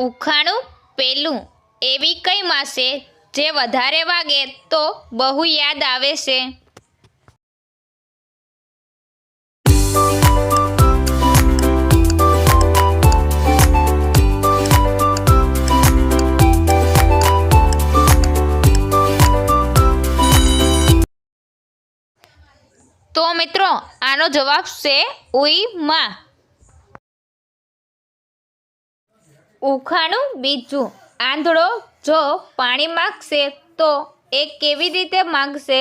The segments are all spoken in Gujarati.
ઉખાણું પેલું એવી કઈ માસે જે વધારે વાગે તો બહુ યાદ આવે છે। તો મિત્રો આનો જવાબ છે ઉઈ માં। ઉખાણું બીજું આંધળો જો પાણી માંગશે તો એ કેવી રીતે માંગશે?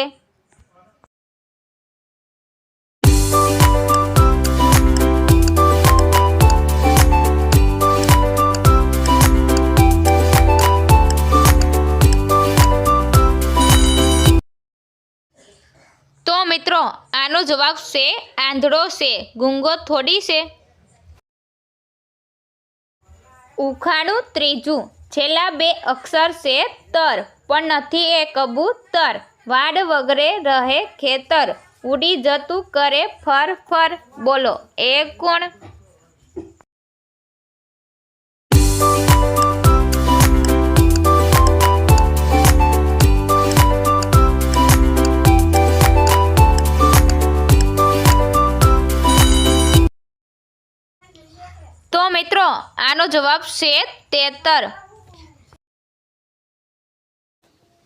તો મિત્રો આનો જવાબ છે આંધળો છે, ગૂંગો થોડી છે। ઉખાણું ત્રીજું છેલ્લા બે અક્ષર છે તર પણ નથી એ કબૂતર, વાડ વગરે રહે ખેતર, ઉડી જતું કરે ફર ફર, બોલો એ કોણ? તો મિત્રો આનો જવાબ છે તેતર।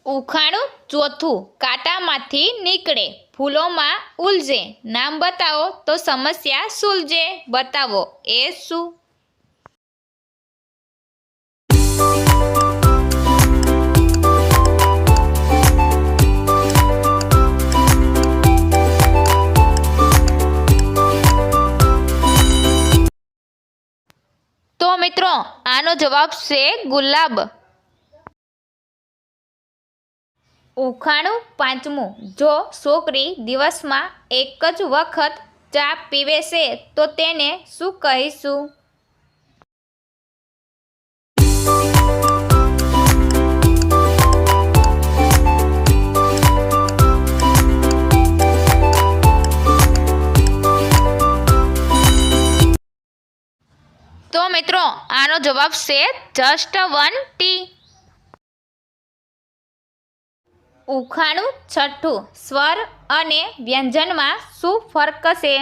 ઉખાણું ચોથું કાંટામાંથી નીકળે ફૂલોમાં ઉલઝે, નામ બતાવો તો સમસ્યા સુલઝે, બતાવો એ શું? તો મિત્રો આનો જવાબ છે ગુલાબ। ઉખાણું પાંચમું જો છોકરી દિવસમાં એક જ વખત ચા પીવે છે તો તેને શું કહીશું? તો મિત્રો આનો જવાબ છે જસ્ટ વન ટી। ઉખાણું છઠ્ઠું સ્વર અને વ્યંજનમાં શું ફરક છે?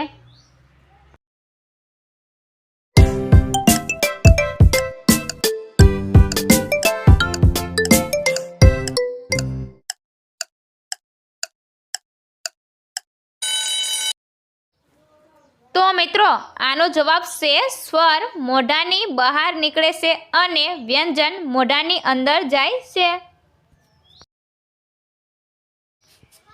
તો મિત્રો આનો જવાબ છે સ્વર મોઢાની બહાર નીકળે છે અને વ્યંજન મોઢાની અંદર જાય છે।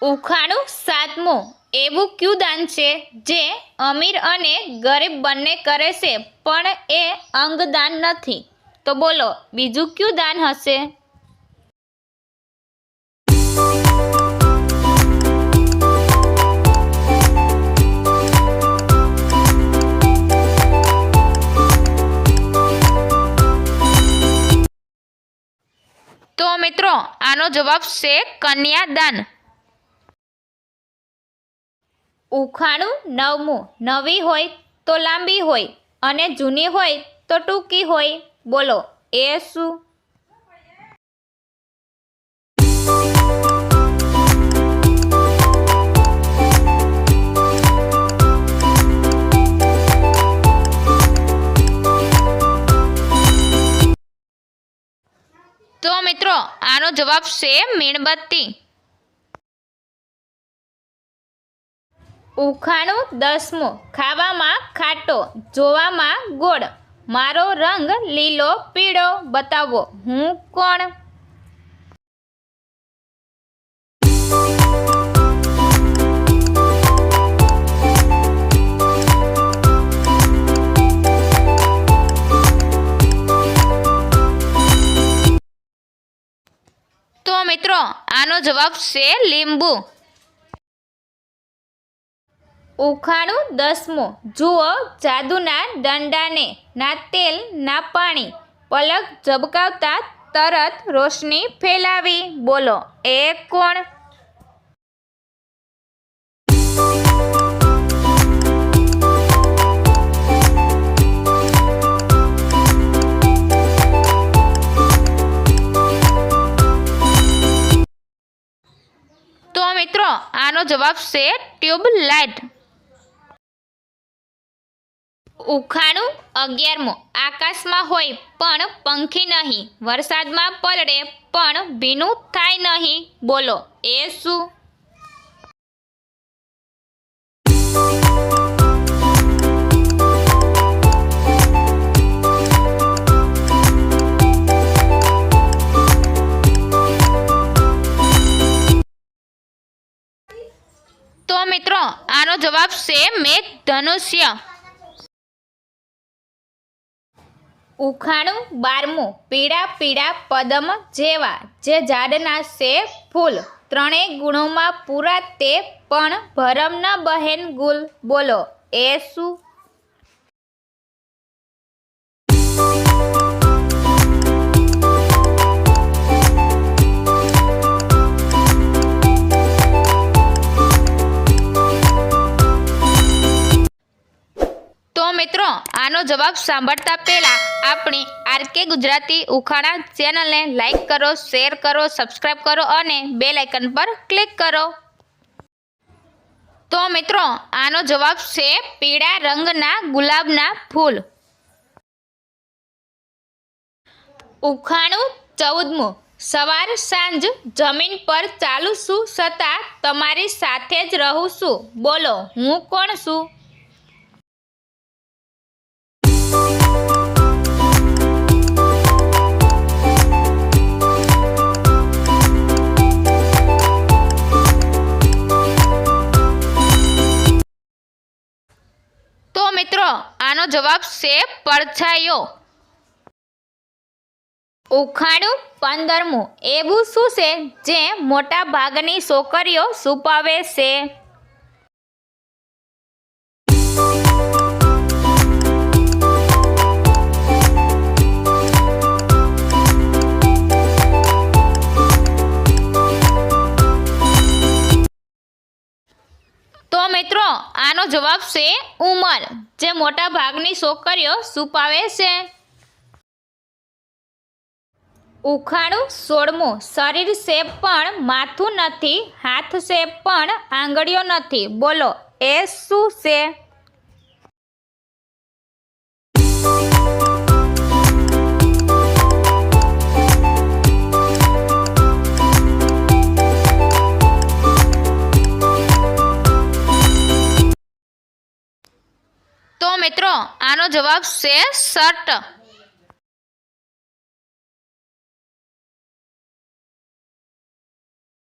ઉખાણું સાતમું એવું કયું દાન છે જે અમીર અને ગરીબ બંને કરે છે પણ એ અંગદાન નથી? તો બોલો બીજું કયું દાન હશે? તો મિત્રો આનો જવાબ છે કન્યાદાન। ઉખાણું નવમું નવી હોય તો લાંબી હોય અને જૂની હોય તો ટૂંકી હોય, બોલો એ શું? તો મિત્રો આનો જવાબ છે મીણબત્તી। ઉખાણું દસમું ખાવામાં ખાટો જોવામાં ગોળ, મારો રંગ લીલો પીળો, બતાવો હું કોણ? તો મિત્રો આનો જવાબ છે લીંબુ। ઉખાણું દસમું જુઓ જાદુના દંડાને, ના તેલ ના પાણી, પલક ઝબકાવતા તરત રોશની ફેલાવી, બોલો એ કોણ? આનો જવાબ છે ટ્યુબલાઇટ. ઉખાણું 11. આકાશમાં હોય પણ પંખી નહીં, વરસાદમાં પલળે પણ ભીનું થાય નહીં. બોલો એ શું? તો મિત્રો આનો જવાબ છે મેઘધનુષ્ય. ઉખાણું 12. પીળા પીળા પદમ જેવા જે ઝાડના છે ફૂલ, ત્રણેય ગુણોમાં પૂરા તે પણ ભરમ ન બહેન ગુલ. બોલો એ શું? તો મિત્રો આનો જવાબ સાંભળતા પહેલા આપણી આરકે ગુજરાતી ઉખાણા ચેનલને લાઈક કરો, શેર કરો, સબસ્ક્રાઈબ કરો અને બેલ આઇકન પર ક્લિક કરો. તો મિત્રો આનો જવાબ છે પીળા રંગના ગુલાબના ફૂલ. ઉખાણું 14. સવાર સાંજ જમીન પર ચાલું છું છતાં તમારી સાથે જ રહું છું. બોલો હું કોણ છું? તો મિત્રો આનો જવાબ છે પડછાયો. ઉખાણું 15. એવું શું છે જે મોટા ભાગની છોકરીઓ છુપાવે છે? તો મિત્રો આનો જવાબ છે ઉંમર, જે મોટા ભાગની છોકરીઓ છુપાવે છે. ઉખાણું 16. શરીર છે પણ માથું નથી, હાથ છે પણ આંગળીઓ નથી. બોલો એ શું છે? તો મિત્રો આનો જવાબ છે શર્ટ.